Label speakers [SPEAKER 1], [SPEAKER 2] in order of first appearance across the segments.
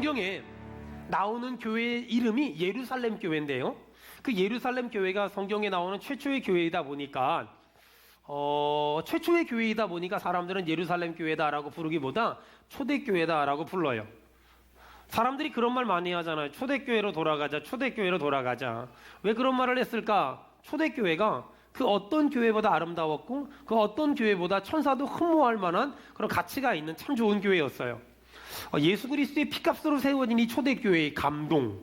[SPEAKER 1] 성경에 나오는 교회의 이름이 예루살렘 교회인데요. 그 예루살렘 교회가 성경에 나오는 최초의 교회이다 보니까 최초의 교회이다 보니까 사람들은 예루살렘 교회다라고 부르기보다 초대교회다라고 불러요. 사람들이 그런 말 많이 하잖아요. 초대교회로 돌아가자, 초대교회로 돌아가자. 왜 그런 말을 했을까? 초대교회가 그 어떤 교회보다 아름다웠고 그 어떤 교회보다 천사도 흠모할 만한 그런 가치가 있는 참 좋은 교회였어요. 예수 그리스도의 피값으로 세워진 이 초대교회의 감동,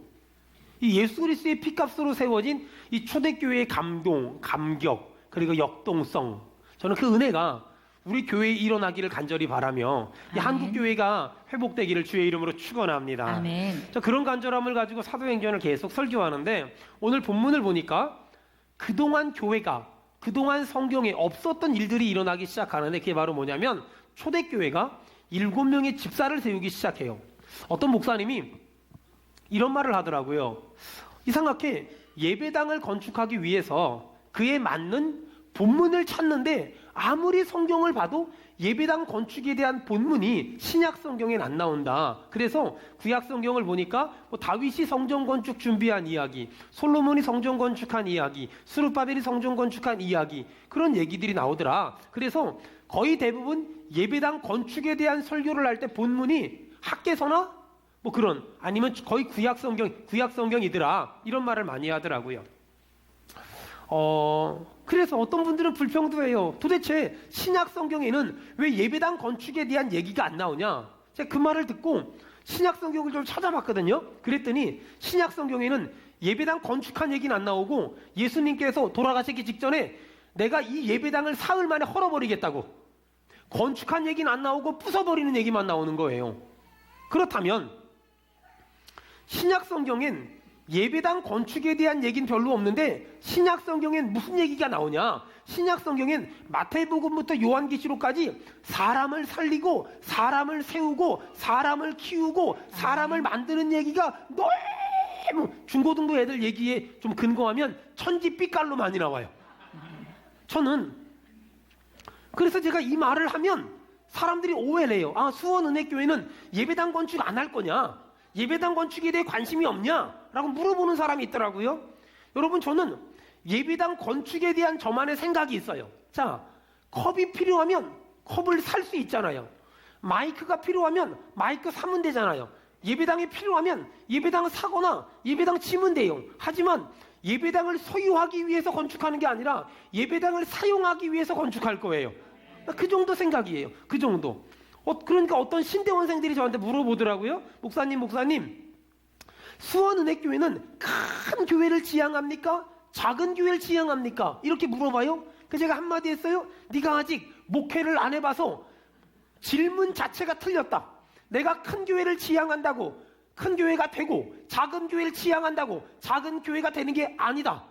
[SPEAKER 1] 이 예수 그리스도의 피값으로 세워진 이 초대교회의 감동, 감격, 그리고 역동성, 저는 그 은혜가 우리 교회에 일어나기를 간절히 바라며 이 한국교회가 회복되기를 주의 이름으로 축원합니다.
[SPEAKER 2] 아멘.
[SPEAKER 1] 저 그런 간절함을 가지고 사도행전을 계속 설교하는데 오늘 본문을 보니까 그동안 교회가, 그동안 성경에 없었던 일들이 일어나기 시작하는데 그게 바로 뭐냐면 초대교회가 7명의 집사를 세우기 시작해요. 어떤 목사님이 이런 말을 하더라고요. 이상하게 예배당을 건축하기 위해서 그에 맞는 본문을 찾는데 아무리 성경을 봐도 예배당 건축에 대한 본문이 신약 성경엔 안 나온다. 그래서 구약 성경을 보니까 다윗이 성전 건축 준비한 이야기, 솔로몬이 성전 건축한 이야기, 스룹바벨이 성전 건축한 이야기, 그런 얘기들이 나오더라. 그래서 거의 대부분 예배당 건축에 대한 설교를 할 때 본문이 학개서나 그런, 아니면 거의 구약 성경이더라, 이런 말을 많이 하더라고요. 그래서 어떤 분들은 불평도 해요. 도대체 신약 성경에는 왜 예배당 건축에 대한 얘기가 안 나오냐? 제가 그 말을 듣고 신약 성경을 좀 찾아봤거든요. 그랬더니 신약 성경에는 예배당 건축한 얘기는 안 나오고 예수님께서 돌아가시기 직전에 내가 이 예배당을 사흘 만에 헐어버리겠다고, 건축한 얘기는 안 나오고 부숴버리는 얘기만 나오는 거예요. 그렇다면 신약 성경엔 예배당 건축에 대한 얘기는 별로 없는데 신약 성경엔 무슨 얘기가 나오냐? 신약 성경엔 마태복음부터 요한계시록까지 사람을 살리고 사람을 세우고 사람을 키우고 사람을 만드는 얘기가 너무, 중고등부 애들 얘기에 좀 근거하면 천지빛깔로 많이 나와요. 저는 그래서 제가 이 말을 하면 사람들이 오해를 해요. 수원은혜교회는 예배당 건축 안 할 거냐? 예배당 건축에 대해 관심이 없냐? 라고 물어보는 사람이 있더라고요. 여러분, 저는 예배당 건축에 대한 저만의 생각이 있어요. 자, 컵이 필요하면 컵을 살 수 있잖아요. 마이크가 필요하면 마이크 사면 되잖아요. 예배당이 필요하면 예배당을 사거나 예배당 치면 돼요. 하지만 예배당을 소유하기 위해서 건축하는 게 아니라 예배당을 사용하기 위해서 건축할 거예요. 그 정도 생각이에요. 그 정도. 그러니까 어떤 신대원생들이 저한테 물어보더라고요. 목사님, 수원은혜교회는 큰 교회를 지향합니까? 작은 교회를 지향합니까? 이렇게 물어봐요. 그래서 제가 한마디 했어요. 네가 아직 목회를 안 해봐서 질문 자체가 틀렸다. 내가 큰 교회를 지향한다고 큰 교회가 되고 작은 교회를 지향한다고 작은 교회가 되는 게 아니다.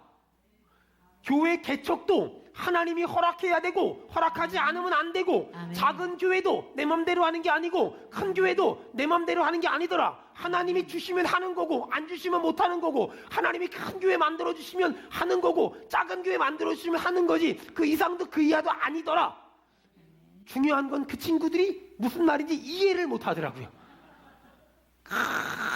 [SPEAKER 1] 교회 개척도 하나님이 허락해야 되고 허락하지 않으면 안 되고, 아멘. 작은 교회도 내 맘대로 하는 게 아니고 큰 교회도 내 맘대로 하는 게 아니더라. 하나님이 주시면 하는 거고 안 주시면 못 하는 거고, 하나님이 큰 교회 만들어 주시면 하는 거고 작은 교회 만들어 주시면 하는 거지, 그 이상도 그 이하도 아니더라. 중요한 건 그 친구들이 무슨 말인지 이해를 못 하더라고요.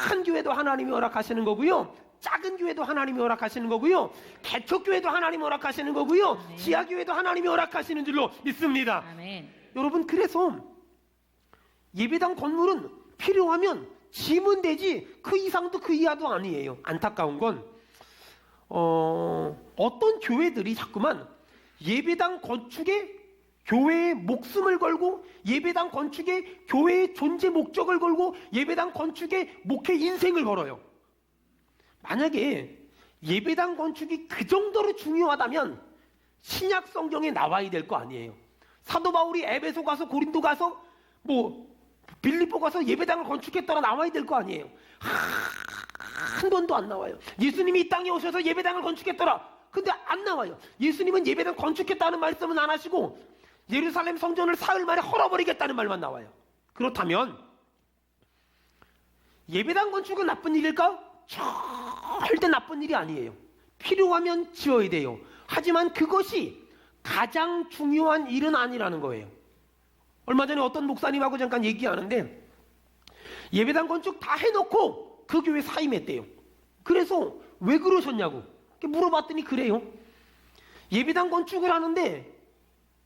[SPEAKER 1] 큰 교회도 하나님이 허락하시는 거고요, 작은 교회도 하나님이 허락하시는 거고요, 개척교회도 하나님이 허락하시는 거고요, 아멘. 지하교회도 하나님이 허락하시는 줄로 믿습니다.
[SPEAKER 2] 아멘.
[SPEAKER 1] 여러분, 그래서 예배당 건물은 필요하면 지면 되지 그 이상도 그 이하도 아니에요. 안타까운 건 어떤 교회들이 자꾸만 예배당 건축에 교회의 목숨을 걸고, 예배당 건축에 교회의 존재 목적을 걸고, 예배당 건축에 목회 인생을 걸어요. 만약에 예배당 건축이 그 정도로 중요하다면 신약 성경에 나와야 될 거 아니에요. 사도 바울이 에베소 가서 고린도 가서 빌립보 가서 예배당을 건축했더라 나와야 될 거 아니에요. 한 번도 안 나와요. 예수님이 이 땅에 오셔서 예배당을 건축했더라, 근데 안 나와요. 예수님은 예배당 건축했다는 말씀은 안 하시고 예루살렘 성전을 사흘 만에 헐어버리겠다는 말만 나와요. 그렇다면 예배당 건축은 나쁜 일일까? 절대 나쁜 일이 아니에요. 필요하면 지어야 돼요. 하지만 그것이 가장 중요한 일은 아니라는 거예요. 얼마 전에 어떤 목사님하고 잠깐 얘기하는데 예배당 건축 다 해놓고 그 교회 사임했대요. 그래서 왜 그러셨냐고 물어봤더니 그래요. 예배당 건축을 하는데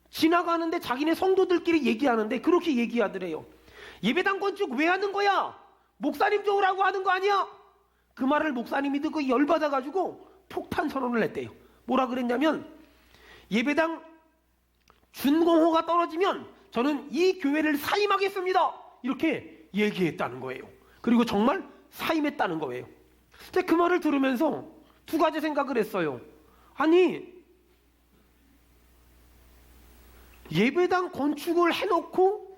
[SPEAKER 1] 지나가는데 자기네 성도들끼리 얘기하는데 그렇게 얘기하더래요. 예배당 건축 왜 하는 거야? 목사님 좋으라고 하는 거 아니야? 그 말을 목사님이 듣고 열받아가지고 폭탄 선언을 했대요. 뭐라 그랬냐면 예배당 준공호가 떨어지면 저는 이 교회를 사임하겠습니다. 이렇게 얘기했다는 거예요. 그리고 정말 사임했다는 거예요. 제가 그 말을 들으면서 두 가지 생각을 했어요. 아니, 예배당 건축을 해놓고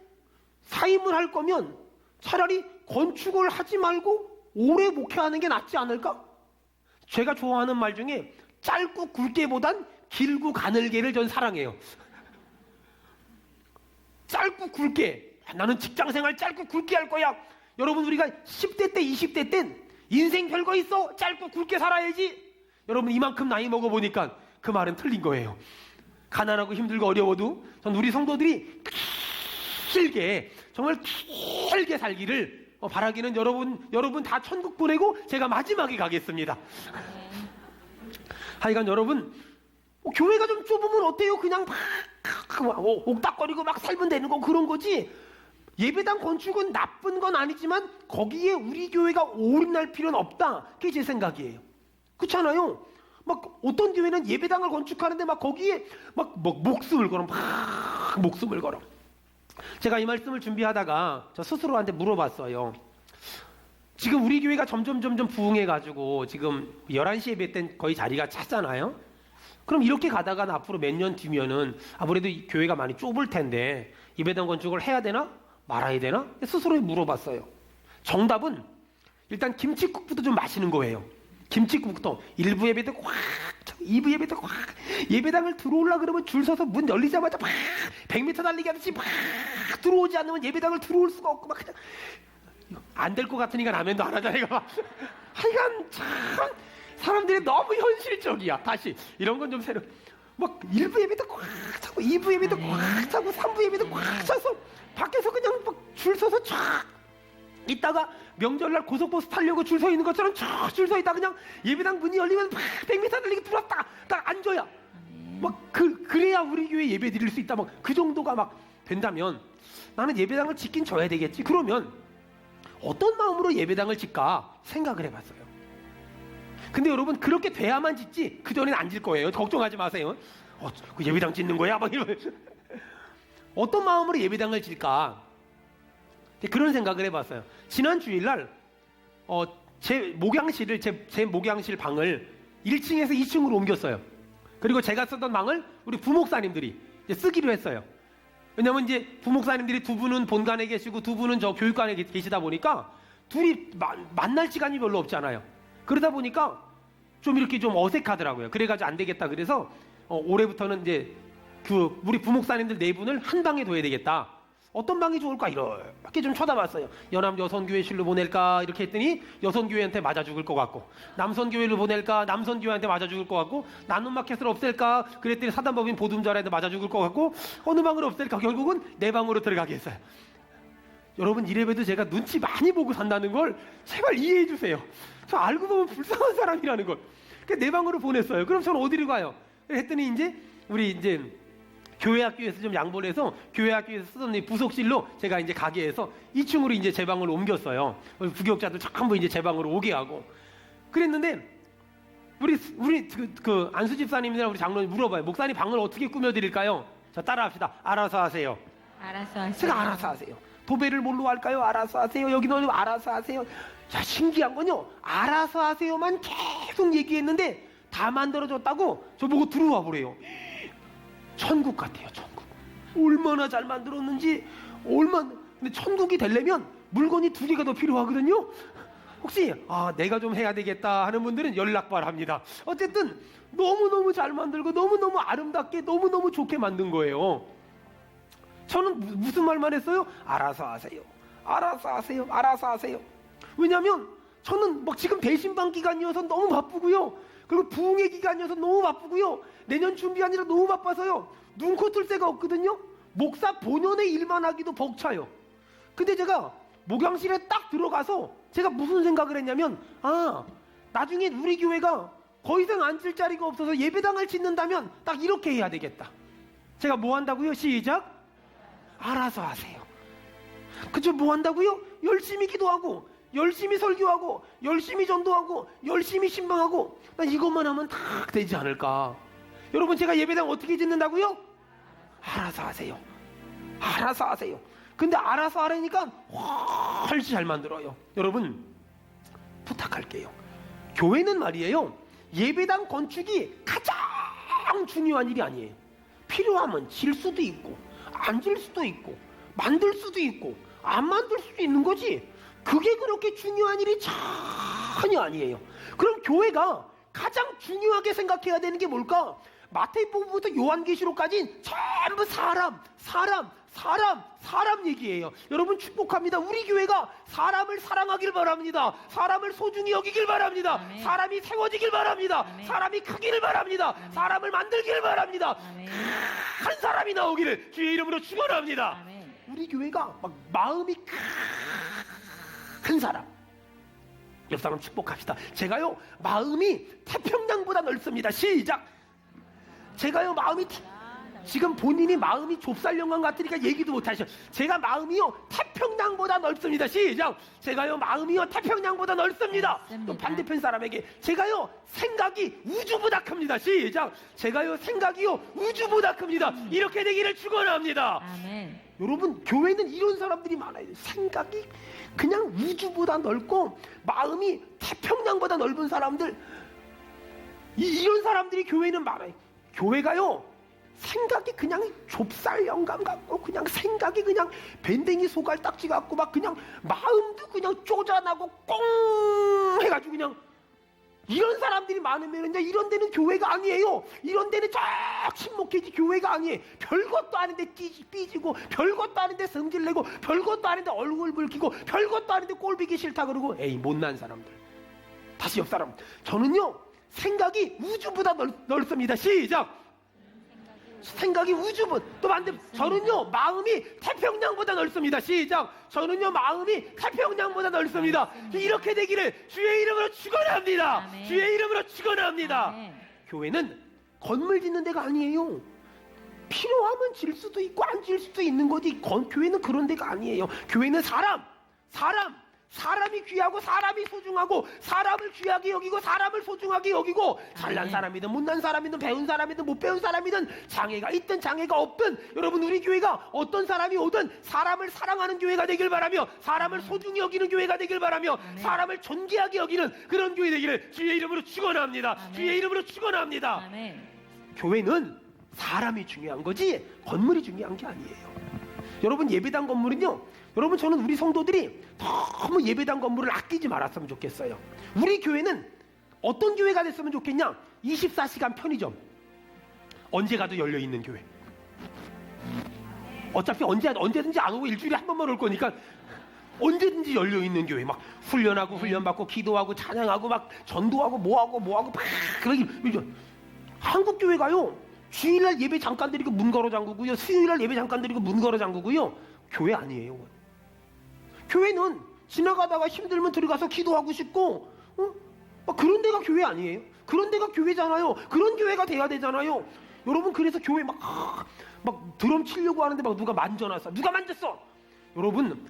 [SPEAKER 1] 사임을 할 거면 차라리 건축을 하지 말고 오래 목회하는 게 낫지 않을까? 제가 좋아하는 말 중에 짧고 굵게보단 길고 가늘게를 전 사랑해요. 짧고 굵게. 나는 직장생활 짧고 굵게 할 거야. 여러분, 우리가 10대 때 20대 땐 인생 별거 있어? 짧고 굵게 살아야지. 여러분, 이만큼 나이 먹어보니까 그 말은 틀린 거예요. 가난하고 힘들고 어려워도 전 우리 성도들이 길게, 정말 길게 살기를 바라기는 여러분 다 천국 보내고 제가 마지막에 가겠습니다. 하여간 여러분, 교회가 좀 좁으면 어때요? 그냥 막 옥닥거리고 막 살면 되는 거 그런 거지. 예배당 건축은 나쁜 건 아니지만 거기에 우리 교회가 올인할 필요는 없다. 그게 제 생각이에요. 그렇잖아요. 막 어떤 교회는 예배당을 건축하는데 막 거기에 막 목숨을 걸어, 막 목숨을 걸어. 제가 이 말씀을 준비하다가 저 스스로한테 물어봤어요. 지금 우리 교회가 점점 부흥해가지고 지금 11시 예배 때 거의 자리가 찼잖아요. 그럼 이렇게 가다가 앞으로 몇 년 뒤면은 아무래도 이 교회가 많이 좁을 텐데 예배당 건축을 해야 되나 말아야 되나 스스로 물어봤어요. 정답은 일단 김칫국부터 좀 마시는 거예요. 김칫국부터 1부 예배 때 꽉, 2부 예배 때 꽉, 예배당을 들어오려고 그러면 줄 서서 문 열리자마자 막 100m 달리기 하듯이 막 들어오지 않으면 예배당을 들어올 수가 없고 막 그냥 안 될 것 같으니까 라면도 안 하자 내가. 하여간 참 사람들이 너무 현실적이야. 다시 이런 건 좀 새로 막 1부 예배도 꽉 차고 2부 예배도 꽉 차고 3부 예배도 꽉 차서 밖에서 그냥 막 줄 서서 쫙 있다가 명절날 고속버스 타려고 줄 서 있는 것처럼 쫙 줄 서 있다 그냥 예배당 문이 열리면 막 100m 달리기 들어왔다 딱 앉아야 막 그래야 우리 교회 예배 드릴 수 있다 막 그 정도가 막 된다면 나는 예배당을 짓긴 져야 되겠지. 그러면 어떤 마음으로 예배당을 짓까 생각을 해봤어요. 근데 여러분 그렇게 돼야만 짓지 그 전에는 안 질 거예요. 걱정하지 마세요. 그 예배당 짓는 거야? 막 이러면서 어떤 마음으로 예배당을 질까 그런 생각을 해봤어요. 지난 주일날 제 목양실 방을 1층에서 2층으로 옮겼어요. 그리고 제가 쓰던 방을 우리 부목사님들이 이제 쓰기로 했어요. 왜냐면 이제 부목사님들이 두 분은 본관에 계시고 두 분은 저 교육관에 계시다 보니까 둘이 만날 시간이 별로 없잖아요. 그러다 보니까 좀 이렇게 좀 어색하더라고요. 그래가지고 안 되겠다. 그래서 올해부터는 이제 그 우리 부목사님들 네 분을 한 방에 둬야 되겠다. 어떤 방이 좋을까 이렇게 좀 쳐다봤어요. 연합 여선교회실로 보낼까 이렇게 했더니 여선교회한테 맞아 죽을 것 같고, 남선교회로 보낼까 남선교회한테 맞아 죽을 것 같고, 나눔마켓을 없앨까 그랬더니 사단법인 보듬자라한테 맞아 죽을 것 같고, 어느 방을 없앨까 결국은 내 방으로 들어가게 했어요. 여러분 이래봬도 제가 눈치 많이 보고 산다는 걸 제발 이해해 주세요. 저 알고 보면 불쌍한 사람이라는 걸. 내 방으로 보냈어요. 그럼 저는 어디로 가요? 했더니 이제 우리 이제 교회 학교에서 좀 양보를 해서 교회 학교에서 쓰던 이 부속실로 제가 이제 가게 해서 2층으로 이제 제 방을 옮겼어요. 부교육자들 전부 이제 제 방으로 오게 하고 그랬는데 우리 그 안수 집사님이랑 우리 장로님 물어봐요. 목사님 방을 어떻게 꾸며드릴까요? 자 따라합시다. 알아서 하세요.
[SPEAKER 2] 알아서 하세요.
[SPEAKER 1] 제가 알아서 하세요. 도배를 뭘로 할까요? 알아서 하세요. 여기는 알아서 하세요. 야 신기한 건요. 알아서 하세요만 계속 얘기했는데 다 만들어줬다고 저보고 들어와 보래요. 천국 같아요. 천국. 얼마나 잘 만들었는지 근데 천국이 되려면 물건이 2개가 더 필요하거든요. 혹시 내가 좀 해야 되겠다 하는 분들은 연락 바랍니다. 어쨌든 너무너무 잘 만들고 너무너무 아름답게 너무너무 좋게 만든 거예요. 저는 무슨 말만 했어요? 알아서 하세요. 알아서 하세요. 알아서 하세요. 왜냐면 저는 막 지금 배신방 기간이어서 너무 바쁘고요. 그리고 부흥의 기간이어서 너무 바쁘고요. 내년 준비하느라 너무 바빠서요. 눈코 뜰 새가 없거든요. 목사 본연의 일만 하기도 벅차요. 근데 제가 목양실에 딱 들어가서 제가 무슨 생각을 했냐면, 나중에 우리 교회가 더 이상 앉을 자리가 없어서 예배당을 짓는다면 딱 이렇게 해야 되겠다. 제가 뭐 한다고요? 시작. 알아서 하세요. 그죠? 뭐 한다고요? 열심히 기도하고, 열심히 설교하고, 열심히 전도하고, 열심히 신방하고, 난 이것만 하면 다 되지 않을까. 여러분, 제가 예배당 어떻게 짓는다고요? 알아서 하세요. 알아서 하세요. 근데 알아서 하라니까 훨씬 잘 만들어요. 여러분, 부탁할게요. 교회는 말이에요, 예배당 건축이 가장 중요한 일이 아니에요. 필요하면 질 수도 있고, 안 질 수도 있고, 만들 수도 있고, 안 만들 수도 있는 거지. 그게 그렇게 중요한 일이 전혀 아니에요. 그럼 교회가 가장 중요하게 생각해야 되는 게 뭘까? 마태복음부터 요한계시록까지 전부 사람 얘기예요. 여러분, 축복합니다. 우리 교회가 사람을 사랑하길 바랍니다. 사람을 소중히 여기길 바랍니다.
[SPEAKER 2] 아멘.
[SPEAKER 1] 사람이 세워지길 바랍니다.
[SPEAKER 2] 아멘.
[SPEAKER 1] 사람이 크기를 바랍니다.
[SPEAKER 2] 아멘.
[SPEAKER 1] 사람을 만들기를 바랍니다.
[SPEAKER 2] 아멘.
[SPEAKER 1] 큰 사람이 나오기를 주의 이름으로 축원합니다.
[SPEAKER 2] 아멘.
[SPEAKER 1] 우리 교회가 막 마음이 큰 사람, 옆 사람 축복합시다. 제가요, 마음이 태평양보다 넓습니다. 시작. 제가요, 마음이 지금 본인이 마음이 좁쌀영광 같으니까 얘기도 못하셔. 제가 마음이요, 태평양보다 넓습니다. 시작. 제가요, 마음이요, 태평양보다 넓습니다.
[SPEAKER 2] 맞습니다.
[SPEAKER 1] 또 반대편 사람에게 제가요, 생각이 우주보다 큽니다. 시작. 제가요, 생각이요, 우주보다 큽니다. 이렇게 되기를 축원합니다.
[SPEAKER 2] 아멘.
[SPEAKER 1] 여러분, 교회는 이런 사람들이 많아요. 생각이 그냥 우주보다 넓고 마음이 태평양보다 넓은 사람들, 이런 사람들이 교회는 많아요. 교회가요, 생각이 그냥 좁쌀 영감 같고, 그냥 생각이 그냥 밴댕이 소갈딱지 같고, 막 그냥 마음도 그냥 쪼잔하고 꽁 해가지고 그냥, 이런 사람들이 많으면 이제 이런 데는 교회가 아니에요. 이런 데는 쫙 침묵해지 교회가 아니에요. 별것도 아닌데 삐지고, 별것도 아닌데 성질내고, 별것도 아닌데 얼굴 붉히고, 별것도 아닌데 꼴보기 싫다 그러고, 에이, 못난 사람들. 다시 옆 사람. 저는요, 생각이 우주보다 넓습니다. 시작. 생각이 우주보다, 또 반대, 저는요, 마음이 태평양보다 넓습니다. 시작. 저는요, 마음이 태평양보다 넓습니다. 이렇게 되기를 주의 이름으로 축원합니다.
[SPEAKER 2] 아멘.
[SPEAKER 1] 주의 이름으로 축원합니다.
[SPEAKER 2] 아멘.
[SPEAKER 1] 교회는 건물 짓는 데가 아니에요. 필요하면 질 수도 있고 안 질 수도 있는 거지. 교회는 그런 데가 아니에요. 교회는 사람이 귀하고, 사람이 소중하고, 사람을 귀하게 여기고, 사람을 소중하게 여기고, 잘난 사람이든 못난 사람이든 배운 사람이든 못 배운 사람이든 장애가 있든 장애가 없든, 여러분, 우리 교회가 어떤 사람이 오든 사람을 사랑하는 교회가 되길 바라며, 사람을 소중히 여기는 교회가 되길 바라며, 사람을 존귀하게 여기는 그런 교회 되기를 주의 이름으로 축원합니다. 주의 이름으로 축원합니다.
[SPEAKER 2] 아멘.
[SPEAKER 1] 교회는 사람이 중요한 거지 건물이 중요한 게 아니에요. 여러분, 예배당 건물은요, 여러분, 저는 우리 성도들이 너무 예배당 건물을 아끼지 말았으면 좋겠어요. 우리 교회는 어떤 교회가 됐으면 좋겠냐? 24시간 편의점, 언제 가도 열려있는 교회. 어차피 언제든지 안 오고 일주일에 한 번만 올 거니까 언제든지 열려있는 교회. 막 훈련하고, 훈련받고, 기도하고, 찬양하고, 막 전도하고, 뭐하고 막 그러기. 한국 교회가요, 주일날 예배 잠깐 드리고 문 걸어 잠그고요, 수요일날 예배 잠깐 드리고 문 걸어 잠그고요. 교회 아니에요. 교회는 지나가다가 힘들면 들어가서 기도하고 싶고, 막 그런 데가 교회 아니에요. 그런 데가 교회잖아요. 그런 교회가 돼야 되잖아요. 여러분, 그래서 교회 막 드럼 치려고 하는데 막 누가 만져놨어. 누가 만졌어? 여러분,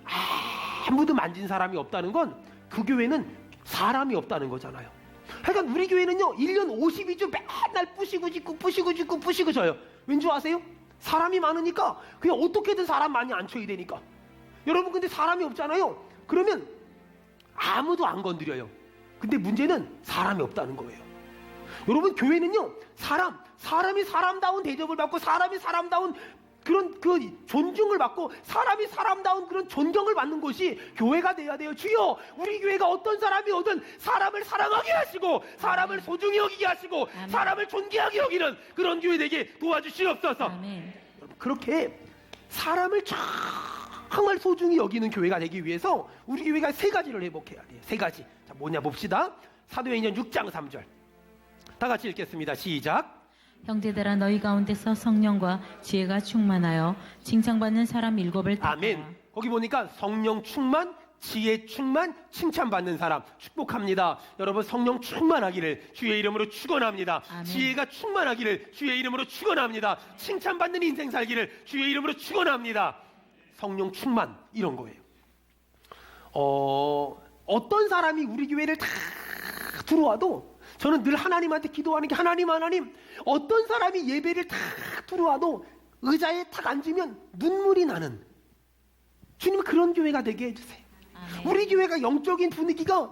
[SPEAKER 1] 아무도 만진 사람이 없다는 건 그 교회는 사람이 없다는 거잖아요. 그러니까 우리 교회는요, 1년 52주 맨날 부시고 짓고 져요. 왠지 아세요? 사람이 많으니까 그냥 어떻게든 사람 많이 앉혀야 되니까. 여러분, 근데 사람이 없잖아요. 그러면 아무도 안 건드려요. 근데 문제는 사람이 없다는 거예요. 여러분, 교회는요, 사람이 사람다운 대접을 받고, 사람이 사람다운 그런 존중을 받고, 사람이 사람다운 그런 존경을 받는 것이 교회가 돼야 돼요. 주여, 우리 교회가 어떤 사람이 오든 사람을 사랑하게 하시고, 사람을 소중히 여기게 하시고,
[SPEAKER 2] 아멘.
[SPEAKER 1] 사람을 존귀하게 여기는 그런 교회 되게 도와주시옵소서.
[SPEAKER 2] 아멘.
[SPEAKER 1] 여러분, 그렇게 사람을 정말 소중히 여기는 교회가 되기 위해서 우리 교회가 세 가지를 회복해야 돼요. 세 가지. 자, 뭐냐 봅시다. 사도행전 6장 3절. 다 같이 읽겠습니다. 시작.
[SPEAKER 2] 형제들아, 너희 가운데서 성령과 지혜가 충만하여 칭찬받는 사람 7을 택하라.
[SPEAKER 1] 아멘. 거기 보니까 성령 충만, 지혜 충만, 칭찬받는 사람 축복합니다. 여러분 성령 충만하기를 주의 이름으로 축원합니다.
[SPEAKER 2] 아멘.
[SPEAKER 1] 지혜가 충만하기를 주의 이름으로 축원합니다. 칭찬받는 인생 살기를 주의 이름으로 축원합니다. 성령 충만 이런 거예요. 어떤 사람이 우리 교회를 다 들어와도 저는 늘 하나님한테 기도하는 게 하나님 어떤 사람이 예배를 다 들어와도 의자에 탁 앉으면 눈물이 나는 주님 그런 교회가 되게 해주세요.
[SPEAKER 2] 아멘.
[SPEAKER 1] 우리 교회가 영적인 분위기가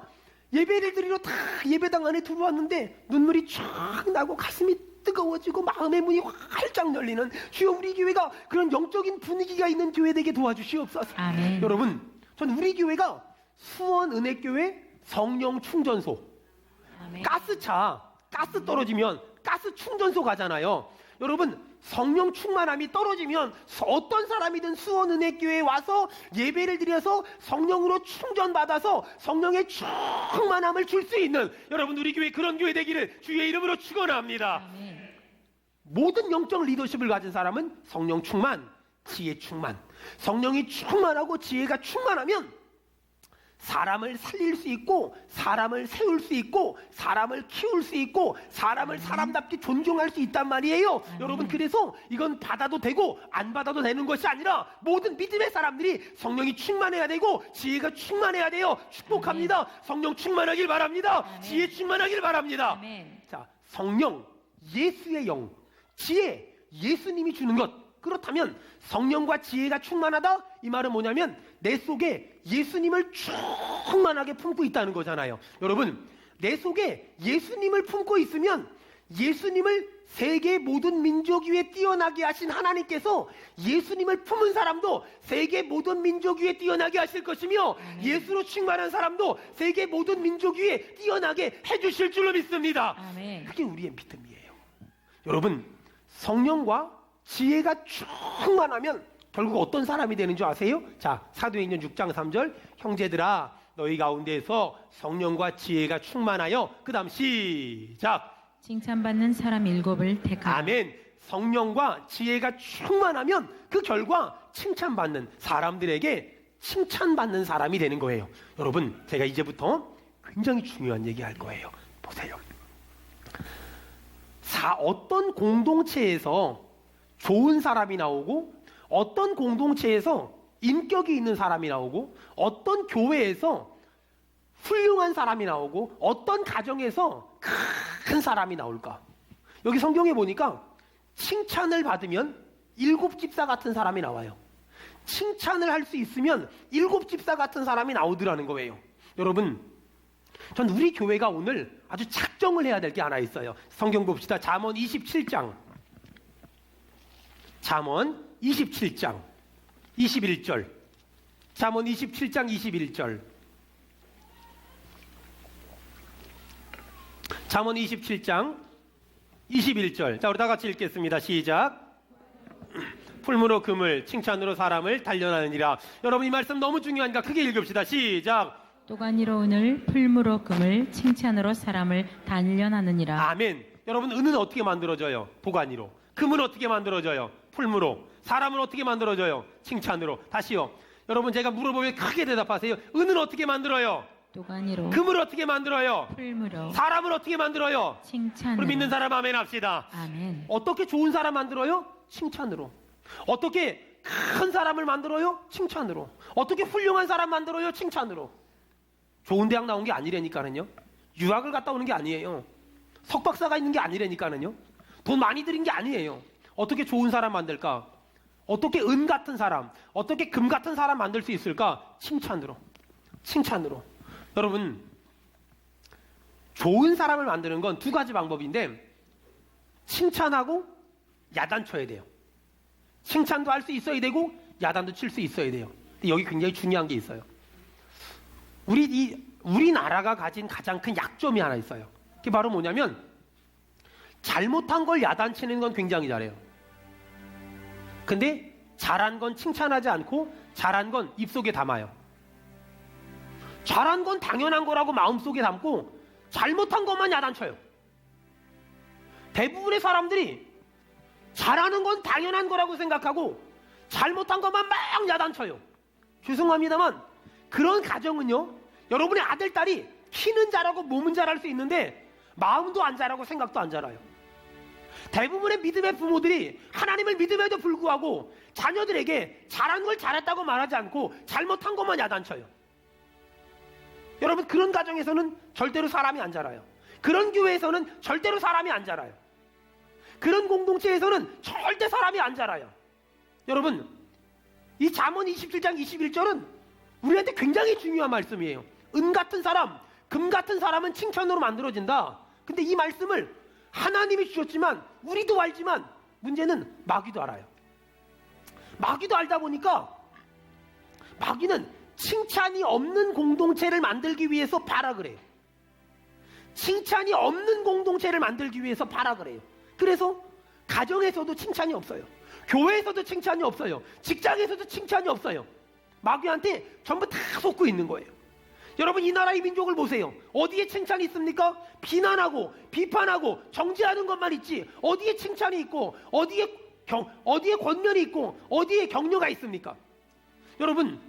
[SPEAKER 1] 예배를 드리러 다 예배당 안에 들어왔는데 눈물이 쫙 나고 가슴이 뜨거워지고 마음의 문이 활짝 열리는 주여 우리 교회가 그런 영적인 분위기가 있는 교회 되게 도와주시옵소서.
[SPEAKER 2] 아멘.
[SPEAKER 1] 여러분 전 우리 교회가 수원은혜교회 성령 충전소
[SPEAKER 2] 아멘.
[SPEAKER 1] 가스차 가스 떨어지면 가스 충전소 가잖아요. 여러분 성령 충만함이 떨어지면 어떤 사람이든 수원은혜교회에 와서 예배를 드려서 성령으로 충전받아서 성령의 충만함을 줄 수 있는 여러분 우리 교회 그런 교회 되기를 주의 이름으로 축원합니다.
[SPEAKER 2] 아멘.
[SPEAKER 1] 모든 영적 리더십을 가진 사람은 성령 충만, 지혜 충만. 성령이 충만하고 지혜가 충만하면 사람을 살릴 수 있고 사람을 세울 수 있고 사람을 키울 수 있고 사람을 사람답게 존중할 수 있단 말이에요. 여러분 그래서 이건 받아도 되고 안 받아도 되는 것이 아니라 모든 믿음의 사람들이 성령이 충만해야 되고 지혜가 충만해야 돼요. 축복합니다. 성령 충만하길 바랍니다. 지혜 충만하길 바랍니다.
[SPEAKER 2] 아멘.
[SPEAKER 1] 자, 성령, 예수의 영, 지혜, 예수님이 주는 것. 그렇다면 성령과 지혜가 충만하다? 이 말은 뭐냐면 내 속에 예수님을 충만하게 품고 있다는 거잖아요. 여러분 내 속에 예수님을 품고 있으면 예수님을 세계 모든 민족 위에 뛰어나게 하신 하나님께서 예수님을 품은 사람도 세계 모든 민족 위에 뛰어나게 하실 것이며 예수로 충만한 사람도 세계 모든 민족 위에 뛰어나게 해주실 줄로 믿습니다.
[SPEAKER 2] 아멘.
[SPEAKER 1] 그게 우리의 믿음이에요. 여러분 성령과 지혜가 충만하면 결국 어떤 사람이 되는 줄 아세요? 자, 사도행전 6장 3절 형제들아 너희 가운데서 성령과 지혜가 충만하여 그 다음 시작
[SPEAKER 2] 칭찬받는 사람 7을 택하라.
[SPEAKER 1] 아멘. 성령과 지혜가 충만하면 그 결과 칭찬받는 사람들에게 칭찬받는 사람이 되는 거예요. 여러분 제가 이제부터 굉장히 중요한 얘기 할 거예요. 보세요. 어떤 공동체에서 좋은 사람이 나오고 어떤 공동체에서 인격이 있는 사람이 나오고 어떤 교회에서 훌륭한 사람이 나오고 어떤 가정에서 큰 사람이 나올까? 여기 성경에 보니까 칭찬을 받으면 7집사 같은 사람이 나와요. 칭찬을 할 수 있으면 7집사 같은 사람이 나오더라는 거예요. 여러분 전 우리 교회가 오늘 아주 작정을 해야 될 게 하나 있어요. 성경 봅시다. 잠언 27장 잠언 27장 21절 잠언 27장 21절 잠언 27장 21절 자 우리 다 같이 읽겠습니다. 시작 풀무로 금을 칭찬으로 사람을 단련하느니라. 여러분 이 말씀 너무 중요하니까 크게 읽읍시다. 시작
[SPEAKER 2] 또가니로 은을 풀무로 금을 칭찬으로 사람을 단련하느니라.
[SPEAKER 1] 아멘. 여러분 은은 어떻게 만들어져요? 도가니로. 금은 어떻게 만들어져요? 풀무로. 사람은 어떻게 만들어져요? 칭찬으로. 다시요. 여러분 제가 물어보면 크게 대답하세요. 은은 어떻게 만들어요?
[SPEAKER 2] 또가니로
[SPEAKER 1] 금을 어떻게 만들어요?
[SPEAKER 2] 풀무로
[SPEAKER 1] 사람을 어떻게 만들어요?
[SPEAKER 2] 칭찬으로.
[SPEAKER 1] 우리 믿는 사람 아멘 합시다.
[SPEAKER 2] 아멘.
[SPEAKER 1] 어떻게 좋은 사람 만들어요? 칭찬으로. 어떻게 큰 사람을 만들어요? 칭찬으로. 어떻게 훌륭한 사람 만들어요? 칭찬으로. 좋은 대학 나온 게 아니라니까는요. 유학을 갔다 오는 게 아니에요. 석박사가 있는 게 아니라니까는요. 돈 많이 들인 게 아니에요. 어떻게 좋은 사람 만들까? 어떻게 은 같은 사람, 어떻게 금 같은 사람 만들 수 있을까? 칭찬으로. 칭찬으로. 여러분 좋은 사람을 만드는 건 두 가지 방법인데 칭찬하고 야단쳐야 돼요. 칭찬도 할 수 있어야 되고 야단도 칠 수 있어야 돼요. 근데 여기 굉장히 중요한 게 있어요. 우리나라가 가진 가장 큰 약점이 하나 있어요. 그게 바로 뭐냐면 잘못한 걸 야단치는 건 굉장히 잘해요. 근데 잘한 건 칭찬하지 않고 잘한 건 입속에 담아요. 잘한 건 당연한 거라고 마음속에 담고 잘못한 것만 야단쳐요. 대부분의 사람들이 잘하는 건 당연한 거라고 생각하고 잘못한 것만 막 야단쳐요. 죄송합니다만 그런 가정은요, 여러분의 아들, 딸이 키는 자라고 몸은 자랄 수 있는데 마음도 안 자라고 생각도 안 자라요. 대부분의 믿음의 부모들이 하나님을 믿음에도 불구하고 자녀들에게 잘한 걸 잘했다고 말하지 않고 잘못한 것만 야단쳐요. 여러분, 그런 가정에서는 절대로 사람이 안 자라요. 그런 교회에서는 절대로 사람이 안 자라요. 그런 공동체에서는 절대 사람이 안 자라요. 여러분, 이 잠언 27장 21절은 우리한테 굉장히 중요한 말씀이에요. 은 같은 사람, 금 같은 사람은 칭찬으로 만들어진다. 근데 이 말씀을 하나님이 주셨지만 우리도 알지만 문제는 마귀도 알아요. 마귀도 알다 보니까 마귀는 칭찬이 없는 공동체를 만들기 위해서 발악을 해요. 칭찬이 없는 공동체를 만들기 위해서 발악을 해요. 그래서 가정에서도 칭찬이 없어요. 교회에서도 칭찬이 없어요. 직장에서도 칭찬이 없어요. 마귀한테 전부 다 속고 있는 거예요. 여러분, 이 나라의 민족을 보세요. 어디에 칭찬이 있습니까? 비난하고 비판하고 정죄하는 것만 있지 어디에 칭찬이 있고 어디에 권면이 있고 어디에 격려가 있습니까? 여러분,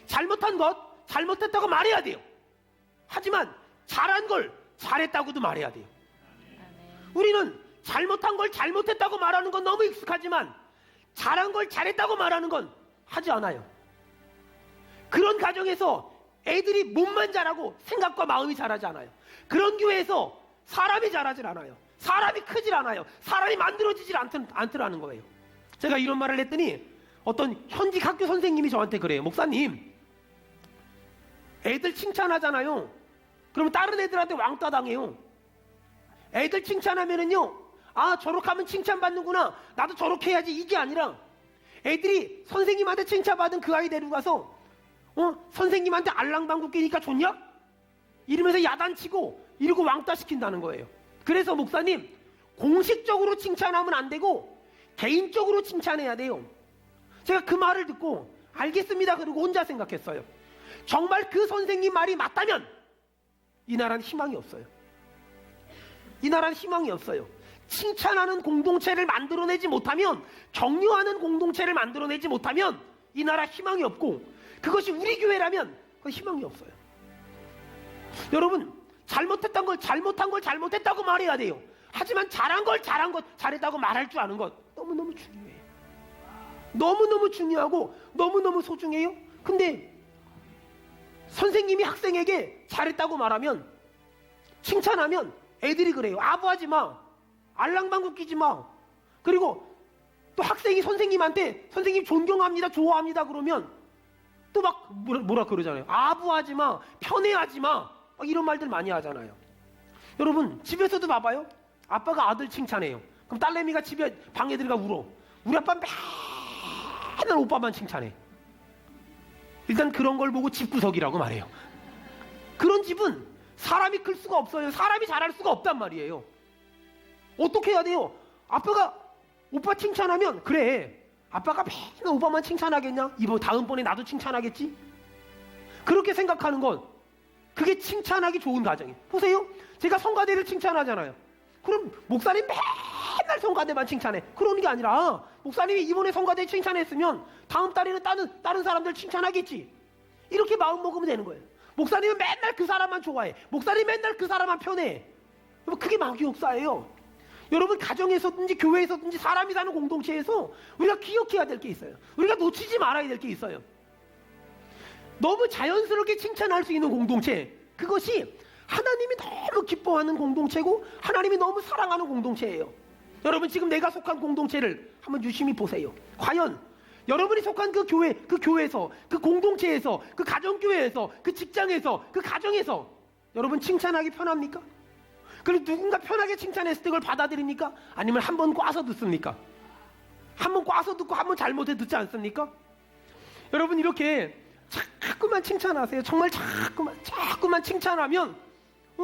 [SPEAKER 1] 잘못한 것 잘못했다고 말해야 돼요. 하지만 잘한 걸 잘했다고도 말해야 돼요. 우리는 잘못한 걸 잘못했다고 말하는 건 너무 익숙하지만 잘한 걸 잘했다고 말하는 건 하지 않아요. 그런 가정에서 애들이 몸만 자라고 생각과 마음이 자라지 않아요. 그런 교회에서 사람이 자라질 않아요. 사람이 크질 않아요. 사람이 만들어지질 않더라는 거예요. 제가 이런 말을 했더니 어떤 현직 학교 선생님이 저한테 그래요. 목사님, 애들 칭찬하잖아요. 그러면 다른 애들한테 왕따 당해요. 애들 칭찬하면은요, 아, 저렇게 하면 칭찬받는구나, 나도 저렇게 해야지, 이게 아니라 애들이 선생님한테 칭찬받은 그 아이 데리고 가서 선생님한테 알랑방구 끼니까 좋냐? 이러면서 야단치고 이러고 왕따 시킨다는 거예요. 그래서 목사님, 공식적으로 칭찬하면 안 되고 개인적으로 칭찬해야 돼요. 제가 그 말을 듣고 알겠습니다 그러고 혼자 생각했어요. 정말 그 선생님 말이 맞다면 이 나라는 희망이 없어요. 이 나라는 희망이 없어요. 칭찬하는 공동체를 만들어내지 못하면, 격려하는 공동체를 만들어내지 못하면 이 나라 희망이 없고, 그것이 우리 교회라면 그 희망이 없어요. 여러분, 잘못했던 걸 잘못한 걸 잘못했다고 말해야 돼요. 하지만 잘한 걸 잘한 것 잘했다고 말할 줄 아는 것 너무너무 중요해요. 너무너무 중요하고 너무너무 소중해요. 근데 선생님이 학생에게 잘했다고 말하면, 칭찬하면 애들이 그래요. 아부하지 마, 알랑방구 끼지 마. 그리고 또 학생이 선생님한테 선생님 존경합니다, 좋아합니다 그러면 또 막 뭐라 그러잖아요. 아부하지 마, 편애하지 마, 막 이런 말들 많이 하잖아요. 여러분, 집에서도 봐봐요. 아빠가 아들 칭찬해요. 그럼 딸내미가 집에 방에 들어가 울어. 우리 아빠 맨날 오빠만 칭찬해. 일단 그런 걸 보고 집구석이라고 말해요. 그런 집은 사람이 클 수가 없어요. 사람이 자랄 수가 없단 말이에요. 어떻게 해야 돼요? 아빠가 오빠 칭찬하면, 그래, 아빠가 맨날 오빠만 칭찬하겠냐? 이번 다음번에 나도 칭찬하겠지? 그렇게 생각하는 건, 그게 칭찬하기 좋은 가정이에요. 보세요, 제가 성가대를 칭찬하잖아요. 그럼 목사님 맨날 성가대만 칭찬해. 그런 게 아니라 목사님이 이번에 성가대 칭찬했으면 다음 달에는 다른 사람들 칭찬하겠지. 이렇게 마음 먹으면 되는 거예요. 목사님은 맨날 그 사람만 좋아해. 목사님 맨날 그 사람만 편해. 그게 마귀 역사예요. 여러분, 가정에서든지 교회에서든지 사람이 사는 공동체에서 우리가 기억해야 될 게 있어요. 우리가 놓치지 말아야 될 게 있어요. 너무 자연스럽게 칭찬할 수 있는 공동체, 그것이 하나님이 너무 기뻐하는 공동체고 하나님이 너무 사랑하는 공동체예요. 여러분, 지금 내가 속한 공동체를 한번 유심히 보세요. 과연 여러분이 속한 그 교회에서, 그 공동체에서, 그 가정교회에서, 그 직장에서, 그 가정에서 여러분 칭찬하기 편합니까? 그리고 누군가 편하게 칭찬했을 때 그걸 받아들입니까? 아니면 한 번 꽈서 듣습니까? 한 번 꽈서 듣고 한 번 잘못해 듣지 않습니까? 여러분, 이렇게 자꾸만 칭찬하세요. 정말 자꾸만 칭찬하면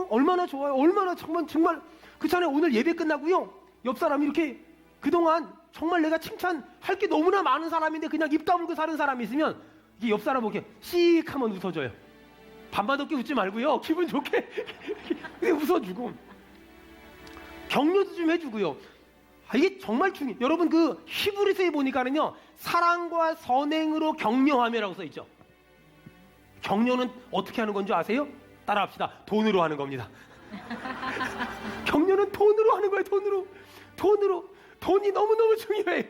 [SPEAKER 1] 얼마나 좋아요. 얼마나 정말 그 전에 오늘 예배 끝나고요, 옆 사람이 이렇게 그동안 정말 내가 칭찬할 게 너무나 많은 사람인데 그냥 입 다물고 사는 사람이 있으면 이게 옆 사람 보게 씩 하면 웃어줘요. 반반없게 웃지 말고요, 기분 좋게 웃어주고 격려도 좀 해주고요. 이게 정말 중요해요. 여러분, 그 히브리서에 보니까는요, 사랑과 선행으로 격려하며라고 써있죠. 격려는 어떻게 하는 건지 아세요? 따라합시다. 돈으로 하는 겁니다. 격려는 돈으로 하는 거예요. 돈으로. 돈이 너무너무 중요해요.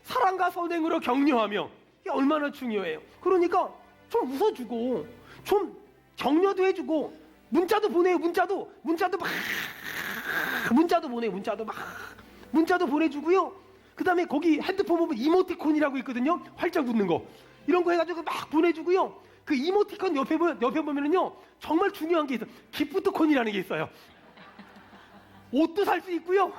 [SPEAKER 1] 사랑과 선행으로 격려하며 이게 얼마나 중요해요. 그러니까 좀 웃어주고 좀 격려도 해주고 문자도 보내요. 문자도 보내요. 문자도 보내주고요. 그 다음에 거기 핸드폰 보면 이모티콘이라고 있거든요. 활짝 웃는 거 이런 거 해가지고 막 보내주고요. 그 이모티콘 옆에 보면은요 정말 중요한 게 있어요. 기프트콘이라는 게 있어요. 옷도 살 수 있고요,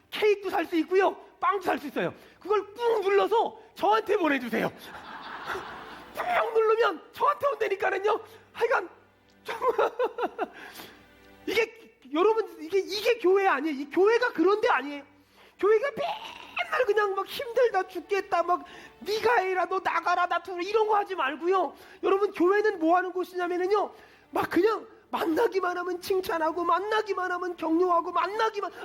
[SPEAKER 1] 케이크도 살 수 있고요, 빵도 살 수 있어요. 그걸 꾹 눌러서 저한테 보내주세요. 꾹 누르면 저한테 온다니까는요. 하여간 좀 여러분 이게 교회 아니에요. 이 교회가 그런 데 아니에요. 교회가 맨날 그냥 막 힘들다 죽겠다 막 네가 해라 너 나가라 나 들어 이런 거 하지 말고요. 여러분 교회는 뭐 하는 곳이냐면은요 막 그냥 만나기만 하면 칭찬하고 만나기만 하면 격려하고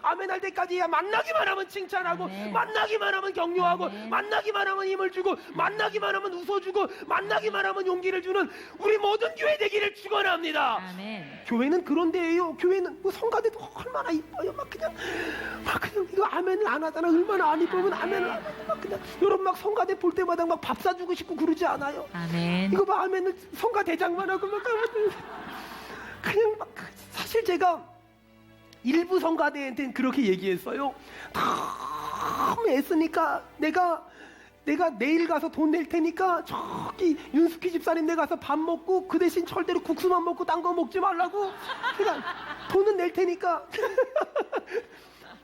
[SPEAKER 1] 아멘 할 때까지야 만나기만 하면 칭찬하고
[SPEAKER 2] 아멘.
[SPEAKER 1] 만나기만 하면 격려하고
[SPEAKER 2] 아멘.
[SPEAKER 1] 만나기만 하면 힘을 주고 만나기만 하면 웃어주고 만나기만 하면 용기를 주는 우리 모든 교회 되기를 축원합니다.
[SPEAKER 2] 아멘.
[SPEAKER 1] 교회는 그런 데예요. 교회는 뭐 성가대도 얼마나 이뻐요. 막 그냥 이거 아멘을 안 하잖아. 얼마나 안 이쁘면 아멘을 안 하잖아. 막 그냥 여러분 막 성가대 볼 때마다 막 밥 사주고 싶고 그러지 않아요?
[SPEAKER 2] 아멘.
[SPEAKER 1] 이거 봐 아멘을 성가대장만 하고 막 그냥 막 사실 제가 일부 성가대한테는 그렇게 얘기했어요. 너무 애쓰니까 내가 내일 가서 돈 낼 테니까 저기 윤숙희 집사님 네 가서 밥 먹고 그 대신 절대로 국수만 먹고 딴 거 먹지 말라고. 그러니까 돈은 낼 테니까.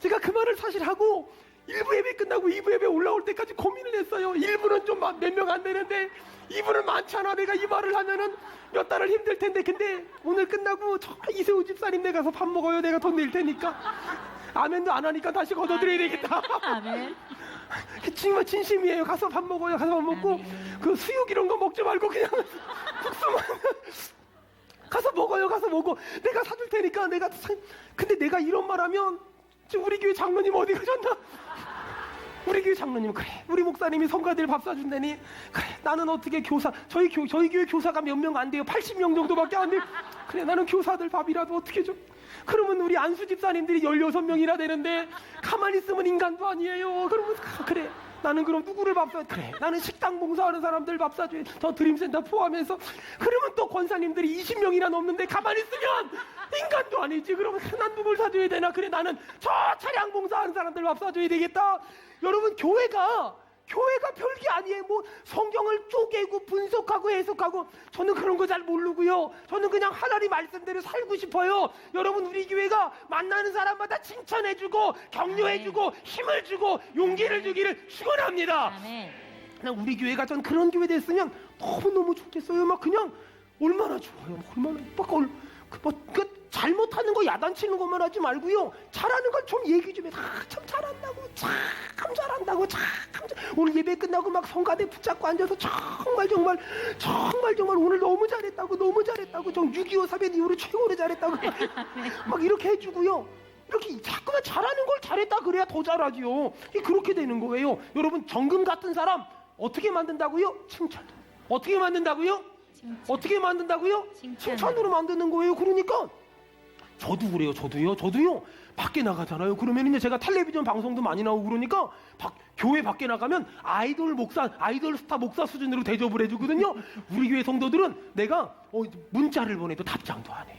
[SPEAKER 1] 제가 그 말을 사실 하고 1부 예배 끝나고 2부 예배 올라올 때까지 고민을 했어요. 1부는 좀 몇 명 안 되는데 2부는 많잖아. 내가 이 말을 하면은 몇 달을 힘들 텐데. 근데 오늘 끝나고 저 이세호 집사님 네 가서 밥 먹어요. 내가 돈 낼 테니까. 아멘도 안 하니까 다시 걷어드려야 되겠다.
[SPEAKER 2] 아멘.
[SPEAKER 1] 정말 진심이에요. 가서 밥 먹어요. 가서 밥 먹고
[SPEAKER 2] 아멘.
[SPEAKER 1] 그 수육 이런 거 먹지 말고 그냥 국수만 가서 먹어요. 가서 먹고 내가 사줄 테니까 근데 내가 이런 말하면 지금 우리 교회 장로님 어디 가셨나? 우리 교회 장로님 그래 우리 목사님이 성가들 밥 사준다니 그래 나는 어떻게 저희 교회 교사가 몇 명 안 돼요. 80명 정도밖에 안 돼요. 그래 나는 교사들 밥이라도 어떻게 좀 그러면 우리 안수 집사님들이 16명이나 되는데 가만히 있으면 인간도 아니에요. 그러면 그래 나는 그럼 누구를 밥 사? 그래 나는 식당 봉사하는 사람들 밥 사줘야 저 드림센터 포함해서. 그러면 또 권사님들이 20명이나 넘는데 가만히 있으면 인간도 아니지. 그러면 난 누굴 사줘야 되나? 그래 나는 저 차량 봉사하는 사람들 밥 사줘야 되겠다. 여러분 교회가 별게 아니에요. 뭐 성경을 쪼개고 분석하고 해석하고 저는 그런 거 잘 모르고요. 저는 그냥 하나님 말씀대로 살고 싶어요. 여러분 우리 교회가 만나는 사람마다 칭찬해주고 격려해주고 힘을 주고 용기를 주기를 축원합니다.
[SPEAKER 2] 아멘.
[SPEAKER 1] 그냥 우리 교회가 전 그런 교회 됐으면 너무너무 좋겠어요. 막 그냥 얼마나 좋아요. 잘못하는 거 야단치는 것만 하지 말고요. 잘하는 걸 좀 얘기 좀 해. 참 잘한다고, 참 잘한다고, 오늘 예배 끝나고 막 성가대 붙잡고 앉아서 정말 오늘 너무 잘했다고, 정 6.25 사변 이후로 최고로 잘했다고 막 이렇게 해주고요. 이렇게 자꾸만 잘하는 걸 잘했다 그래야 더 잘하지요. 그렇게 되는 거예요. 여러분 정금 같은 사람 어떻게 만든다고요? 칭찬. 어떻게 만든다고요? 어떻게 만든다고요? 칭찬으로 만드는 거예요. 그러니까 저도 그래요. 저도요. 밖에 나가잖아요. 그러면 제가 텔레비전 방송도 많이 나오고 그러니까 교회 밖에 나가면 아이돌 스타 목사 수준으로 대접을 해주거든요. 우리 교회 성도들은 내가 문자를 보내도 답장도 안 해요.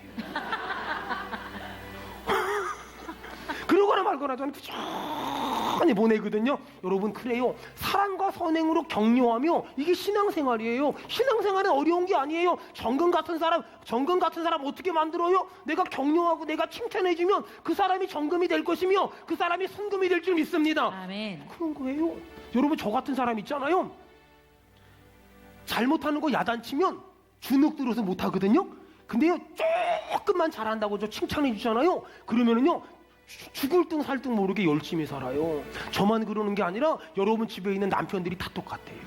[SPEAKER 1] 그러거나 말거나 저는 부지런히 보내거든요. 여러분 그래요. 사랑과 선행으로 격려하며 이게 신앙생활이에요. 신앙생활은 어려운 게 아니에요. 정금 같은 사람 어떻게 만들어요? 내가 격려하고 내가 칭찬해주면 그 사람이 정금이 될 것이며 그 사람이 순금이 될 줄 믿습니다.
[SPEAKER 2] 아멘.
[SPEAKER 1] 그런 거예요. 여러분 저 같은 사람 있잖아요. 잘못하는 거 야단치면 주눅 들어서 못하거든요. 근데요 조금만 잘한다고 저 칭찬해 주잖아요. 그러면은요 죽을 둥 살 둥 모르게 열심히 살아요. 저만 그러는 게 아니라 여러분 집에 있는 남편들이 다 똑같아요.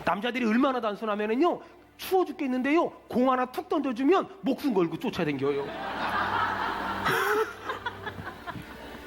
[SPEAKER 1] 남자들이 얼마나 단순하면은요 추워 죽겠는데요 공 하나 툭 던져주면 목숨 걸고 쫓아다녀요.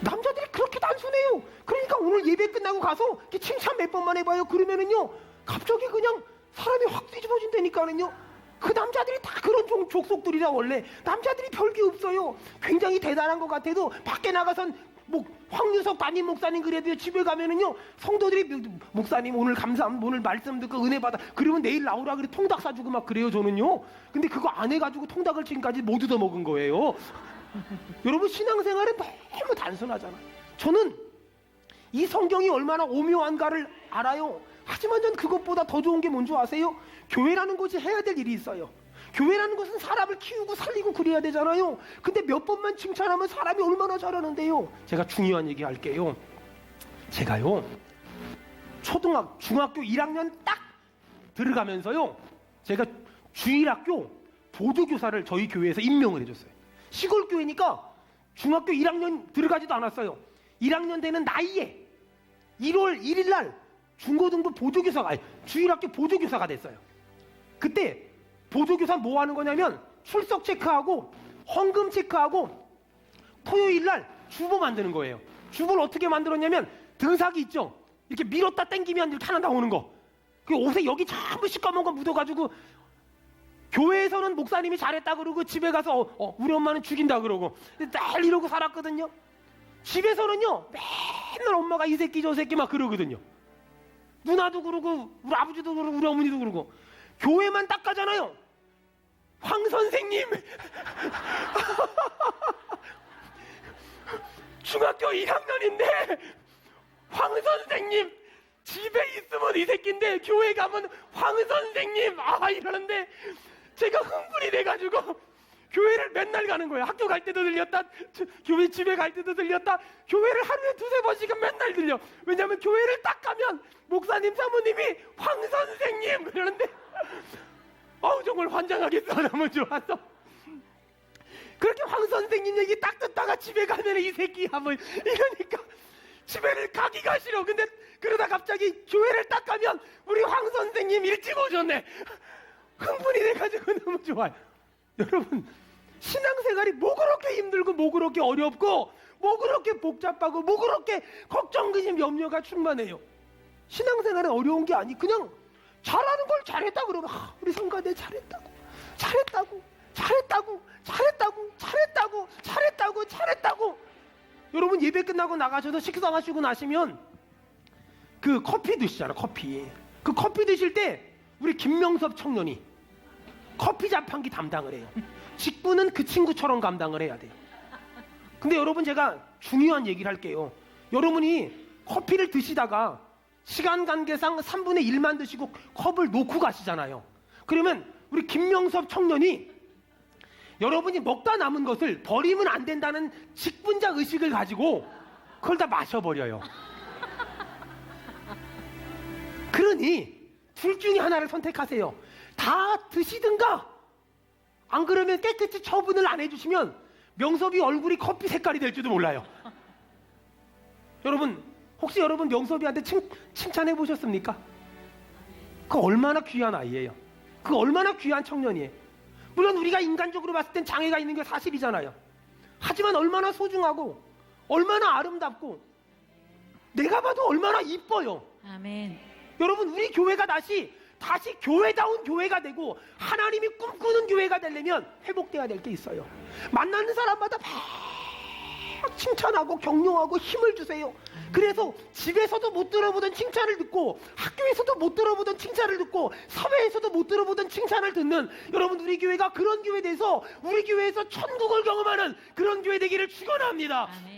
[SPEAKER 1] 남자들이 그렇게 단순해요. 그러니까 오늘 예배 끝나고 가서 칭찬 몇 번만 해봐요. 그러면은요 갑자기 그냥 사람이 확 뒤집어진다니까는요. 그 남자들이 다 그런 족속들이라 원래 남자들이 별게 없어요. 굉장히 대단한 것 같아도 밖에 나가선 뭐 황유석 담임 목사님 그래도요 집에 가면은요 성도들이 목사님 오늘 감사합니다 오늘 말씀 듣고 은혜 받아 그러면 내일 나오라 그래 통닭 사주고 막 그래요 저는요. 근데 그거 안 해가지고 통닭을 지금까지 못 얻어 먹은 거예요. 여러분 신앙생활은 너무 단순하잖아. 저는 이 성경이 얼마나 오묘한가를 알아요. 하지만 전 그것보다 더 좋은 게 뭔지 아세요? 교회라는 곳이 해야 될 일이 있어요. 교회라는 것은 사람을 키우고 살리고 그래야 되잖아요. 근데 몇 번만 칭찬하면 사람이 얼마나 잘하는데요. 제가 중요한 얘기 할게요. 제가요 중학교 1학년 딱 들어가면서요 제가 주일학교 보조교사를 저희 교회에서 임명을 해줬어요. 시골 교회니까 중학교 1학년 들어가지도 않았어요. 1학년 되는 나이에 1월 1일 날 중고등부 보조교사가 주일학교 보조교사가 됐어요. 그때 보조교사 뭐 하는 거냐면 출석 체크하고 헌금 체크하고 토요일 날 주보 만드는 거예요. 주보를 어떻게 만들었냐면 등사기 있죠. 이렇게 밀었다 당기면 이렇게 하나 나오는 거. 그 옷에 여기 전부 시꺼먼 거 묻어가지고 교회에서는 목사님이 잘했다 그러고 집에 가서 우리 엄마는 죽인다 그러고 날 이러고 살았거든요. 집에서는요 맨날 엄마가 이 새끼 저 새끼 막 그러거든요. 누나도 그러고 우리 아버지도 그러고 우리 어머니도 그러고 교회만 딱 가잖아요. 황 선생님 중학교 1학년인데 황 선생님 집에 있으면 이 새끼인데 교회 가면 황 선생님 이러는데 제가 흥분이 돼가지고 교회를 맨날 가는 거예요. 학교 갈 때도 들렸다 교회 집에 갈 때도 들렸다 교회를 하루에 두세 번씩은 맨날 들려. 왜냐면 교회를 딱 가면 목사님 사모님이 황 선생님 그러는데 정말 환장하겠어. 너무 좋아서 그렇게 황 선생님 얘기 딱 듣다가 집에 가면 이 새끼 하면 이러니까 집에를 가기가 싫어. 근데 그러다 갑자기 교회를 딱 가면 우리 황 선생님 일찍 오셨네. 흥분이 돼가지고 너무 좋아요. 여러분 신앙생활이 뭐 그렇게 힘들고 뭐 그렇게 어렵고 뭐 그렇게 복잡하고 뭐 그렇게 걱정 근심 염려가 충만해요. 신앙생활은 어려운 게 아니 그냥 잘하는 걸 잘했다 그러면 우리 성가대 잘했다고 여러분 예배 끝나고 나가셔서 식사 마시고 나시면 그 커피 드시잖아. 커피 그 커피 드실 때 우리 김명섭 청년이 커피 자판기 담당을 해요. 직분은 그 친구처럼 감당을 해야 돼요. 근데 여러분 제가 중요한 얘기를 할게요. 여러분이 커피를 드시다가 시간 관계상 3분의 1만 드시고 컵을 놓고 가시잖아요. 그러면 우리 김명섭 청년이 여러분이 먹다 남은 것을 버리면 안 된다는 직분자 의식을 가지고 그걸 다 마셔버려요. 그러니 둘 중에 하나를 선택하세요. 다 드시든가 안 그러면 깨끗이 처분을 안 해주시면 명섭이 얼굴이 커피 색깔이 될지도 몰라요. 여러분 혹시 여러분 명섭이한테 칭찬해 보셨습니까? 그 얼마나 귀한 아이예요. 그 얼마나 귀한 청년이에요. 물론 우리가 인간적으로 봤을 땐 장애가 있는 게 사실이잖아요. 하지만 얼마나 소중하고 얼마나 아름답고 내가 봐도 얼마나 이뻐요.
[SPEAKER 2] 아멘.
[SPEAKER 1] 여러분 우리 교회가 다시 교회다운 교회가 되고 하나님이 꿈꾸는 교회가 되려면 회복돼야 될 게 있어요. 만나는 사람마다 막 칭찬하고 격려하고 힘을 주세요. 그래서 집에서도 못 들어보던 칭찬을 듣고 학교에서도 못 들어보던 칭찬을 듣고 사회에서도 못 들어보던 칭찬을 듣는 여러분 우리 교회가 그런 교회 돼서 우리 교회에서 천국을 경험하는 그런 교회 되기를 축원합니다.
[SPEAKER 2] 아멘.